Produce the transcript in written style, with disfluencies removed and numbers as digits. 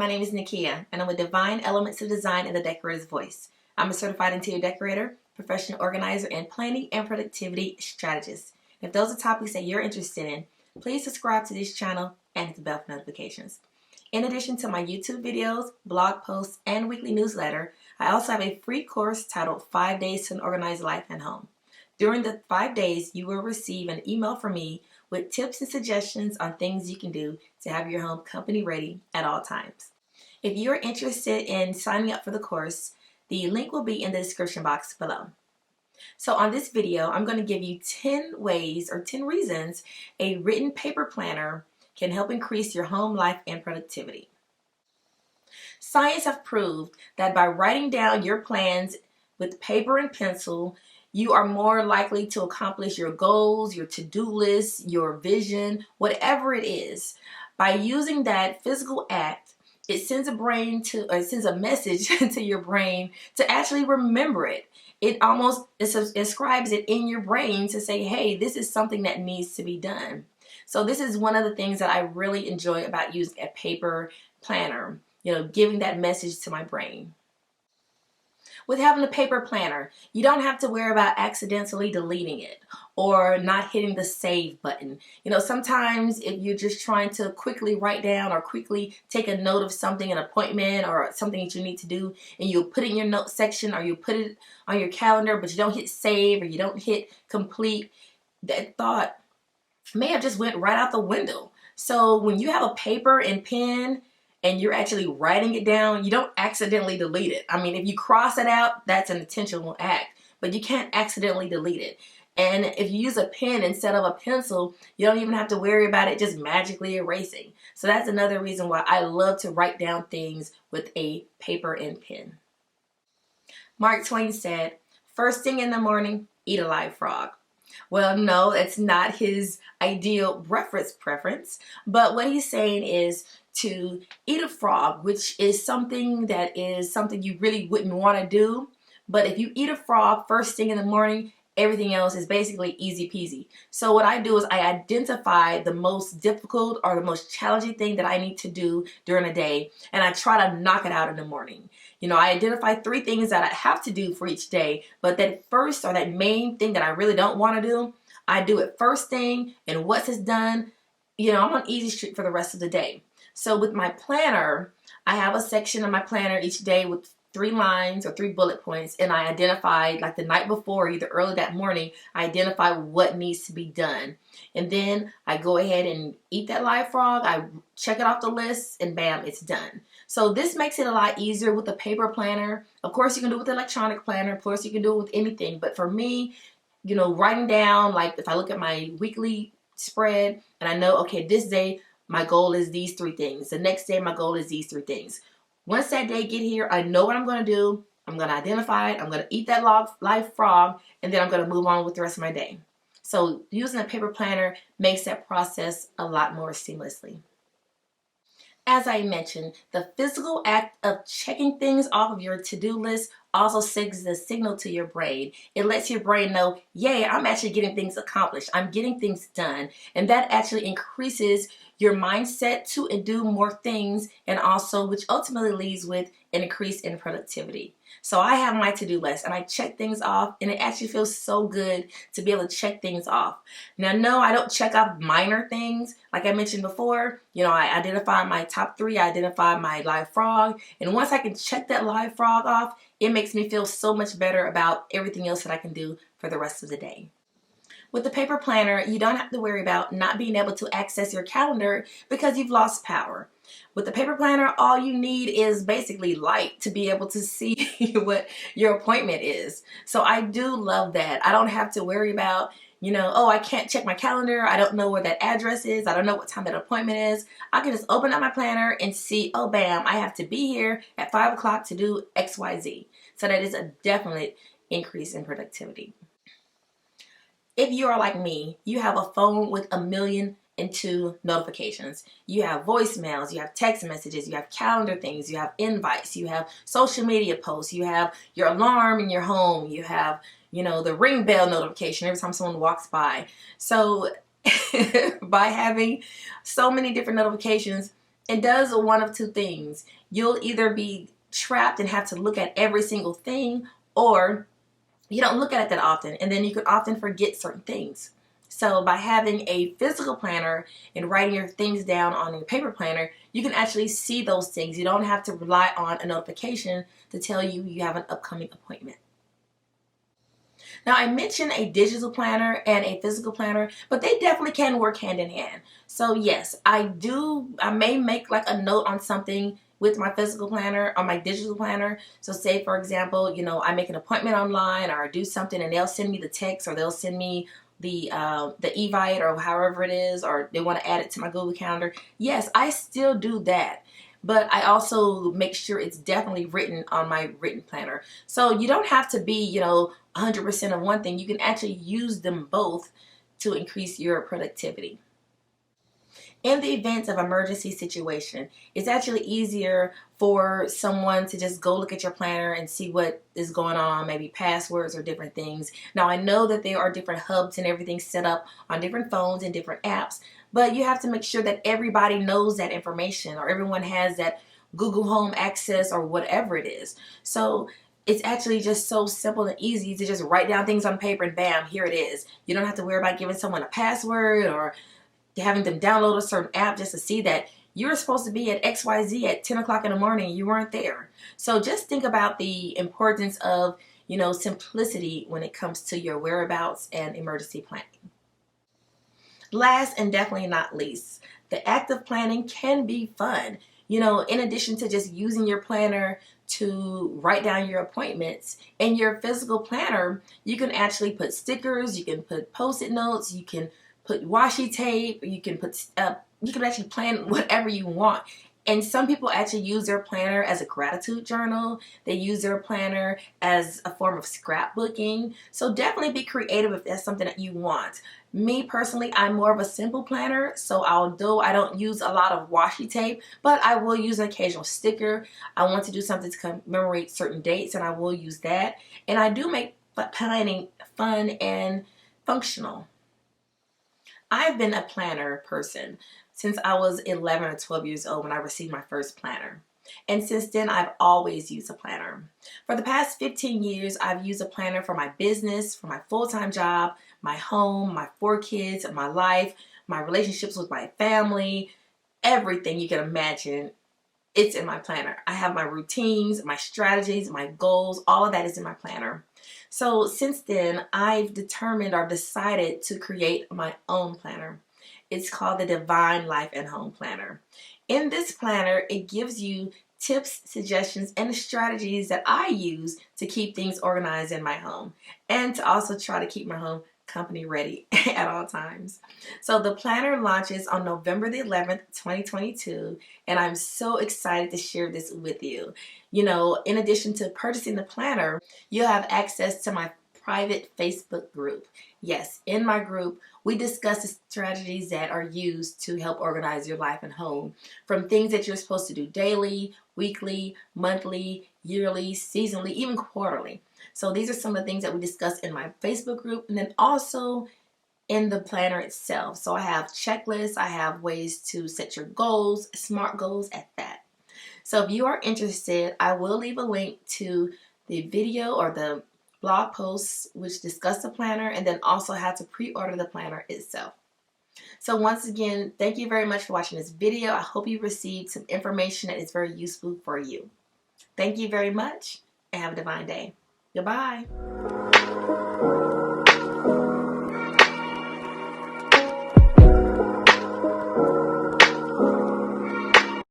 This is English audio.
My name is Nikia, and I'm with Divine Elements of Design and the Decorator's Voice. I'm a certified interior decorator, professional organizer, and planning and productivity strategist. If those are topics that you're interested in, please subscribe to this channel and hit the bell for notifications. In addition to my YouTube videos, blog posts, and weekly newsletter, I also have a free course titled 5 Days to an Organized Life and Home. During the 5 days, you will receive an email from me with tips and suggestions on things you can do to have your home company ready at all times. If you're interested in signing up for the course, the link will be in the description box below. So on this video, I'm going to give you 10 ways or 10 reasons a written paper planner can help increase your home life and productivity. Science have proved that by writing down your plans with paper and pencil, you are more likely to accomplish your goals, your to-do list, your vision, whatever it is. By using that physical act, it sends a message to your brain to actually remember it. It inscribes it in your brain to say, hey, this is something that needs to be done. So this is one of the things that I really enjoy about using a paper planner, giving that message to my brain. With having a paper planner, you don't have to worry about accidentally deleting it or not hitting the save button. Sometimes if you're just trying to quickly write down or quickly take a note of something, an appointment or something that you need to do, and you put it in your note section or you put it on your calendar, but you don't hit save or you don't hit complete, that thought may have just went right out the window. So when you have a paper and pen and you're actually writing it down, you don't accidentally delete it. I mean, if you cross it out, that's an intentional act, but you can't accidentally delete it. And if you use a pen instead of a pencil, you don't even have to worry about it just magically erasing. So that's another reason why I love to write down things with a paper and pen. Mark Twain said, "First thing in the morning, eat a live frog." Well, no, that's not his ideal preference, but what he's saying is to eat a frog, which is something you really wouldn't want to do. But if you eat a frog first thing in the morning, everything else is basically easy peasy. So what I do is I identify the most difficult or the most challenging thing that I need to do during the day, and I try to knock it out in the morning. I identify 3 things that I have to do for each day, but that first or that main thing that I really don't want to do, I do it first thing, and once it's done, I'm on easy street for the rest of the day. So with my planner, I have a section of my planner each day with 3 lines or 3 bullet points, and I identify, like the night before, either early that morning, I identify what needs to be done. And then I go ahead and eat that live frog, I check it off the list, and bam, it's done. So this makes it a lot easier with the paper planner. Of course, you can do it with the electronic planner. Of course, you can do it with anything. But for me, writing down, like if I look at my weekly spread and I know, okay, this day, my goal is these 3 things. The next day, my goal is these 3 things. Once that day get here, I know what I'm going to do. I'm going to identify it. I'm going to eat that live frog, and then I'm going to move on with the rest of my day. So using a paper planner makes that process a lot more seamlessly. As I mentioned, the physical act of checking things off of your to-do list also sends the signal to your brain. It lets your brain know, yay, I'm actually getting things accomplished. I'm getting things done. And that actually increases your mindset to do more things, and also which ultimately leads with an increase in productivity. So I have my to-do list and I check things off, and it actually feels so good to be able to check things off. Now, no, I don't check off minor things. Like I mentioned before, I identify my top 3, I identify my live frog, and once I can check that live frog off, it makes me feel so much better about everything else that I can do for the rest of the day. With the paper planner, you don't have to worry about not being able to access your calendar because you've lost power. With the paper planner, all you need is basically light to be able to see what your appointment is. So I do love that. I don't have to worry about, oh, I can't check my calendar. I don't know where that address is. I don't know what time that appointment is. I can just open up my planner and see, oh, bam, I have to be here at 5 o'clock to do XYZ. So that is a definite increase in productivity. If you are like me, you have a phone with 1,000,002 notifications. You have voicemails, you have text messages, you have calendar things, you have invites, you have social media posts, you have your alarm in your home, you have, the ring bell notification every time someone walks by. So by having so many different notifications, it does one of two things. You'll either be trapped and have to look at every single thing, or you don't look at it that often, and then you could often forget certain things. So by having a physical planner and writing your things down on your paper planner, you can actually see those things. You don't have to rely on a notification to tell you you have an upcoming appointment. Now, I mentioned a digital planner and a physical planner, but they definitely can work hand in hand. So yes, I may make like a note on something with my physical planner or my digital planner. So say, for example, I make an appointment online, or I do something and they'll send me the text, or they'll send me the evite, or however it is, or they want to add it to my Google Calendar. Yes, I still do that. But I also make sure it's definitely written on my written planner. So you don't have to be, 100% of one thing. You can actually use them both to increase your productivity. In the event of emergency situation, it's actually easier for someone to just go look at your planner and see what is going on, maybe passwords or different things. Now, I know that there are different hubs and everything set up on different phones and different apps, but you have to make sure that everybody knows that information, or everyone has that Google Home access or whatever it is. So it's actually just so simple and easy to just write down things on paper and bam, here it is. You don't have to worry about giving someone a password or having them download a certain app just to see that you were supposed to be at XYZ at 10 o'clock in the morning and you weren't there. So just think about the importance of, simplicity when it comes to your whereabouts and emergency planning. Last and definitely not least, the act of planning can be fun. In addition to just using your planner to write down your appointments, in your physical planner, you can actually put stickers, you can put post-it notes, you can put washi tape, you can actually plan whatever you want. And some people actually use their planner as a gratitude journal. They use their planner as a form of scrapbooking. So definitely be creative if that's something that you want. Me personally, I'm more of a simple planner, so although I don't use a lot of washi tape, but I will use an occasional sticker. I want to do something to commemorate certain dates, and I will use that. And I do make planning fun and functional. I've been a planner person since I was 11 or 12 years old when I received my first planner. And since then, I've always used a planner. For the past 15 years, I've used a planner for my business, for my full-time job, my home, my 4 kids, my life, my relationships with my family, everything you can imagine. It's in my planner. I have my routines, my strategies, my goals, all of that is in my planner. So since then, I've determined or decided to create my own planner. It's called the Divine Life and Home Planner. In this planner, it gives you tips, suggestions, and strategies that I use to keep things organized in my home, and to also try to keep my home company ready at all times. So the planner launches on November the 11th, 2022, and I'm so excited to share this with you. In addition to purchasing the planner, you'll have access to my private Facebook group. Yes, in my group, we discuss the strategies that are used to help organize your life and home, from things that you're supposed to do daily, weekly, monthly, yearly, seasonally, even quarterly. So these are some of the things that we discuss in my Facebook group, and then also in the planner itself. So I have checklists, I have ways to set your goals, SMART goals at that. So if you are interested, I will leave a link to the video or the blog posts which discuss the planner, and then also how to pre-order the planner itself. So once again, thank you very much for watching this video. I hope you received some information that is very useful for you. Thank you very much, and have a divine day. Goodbye.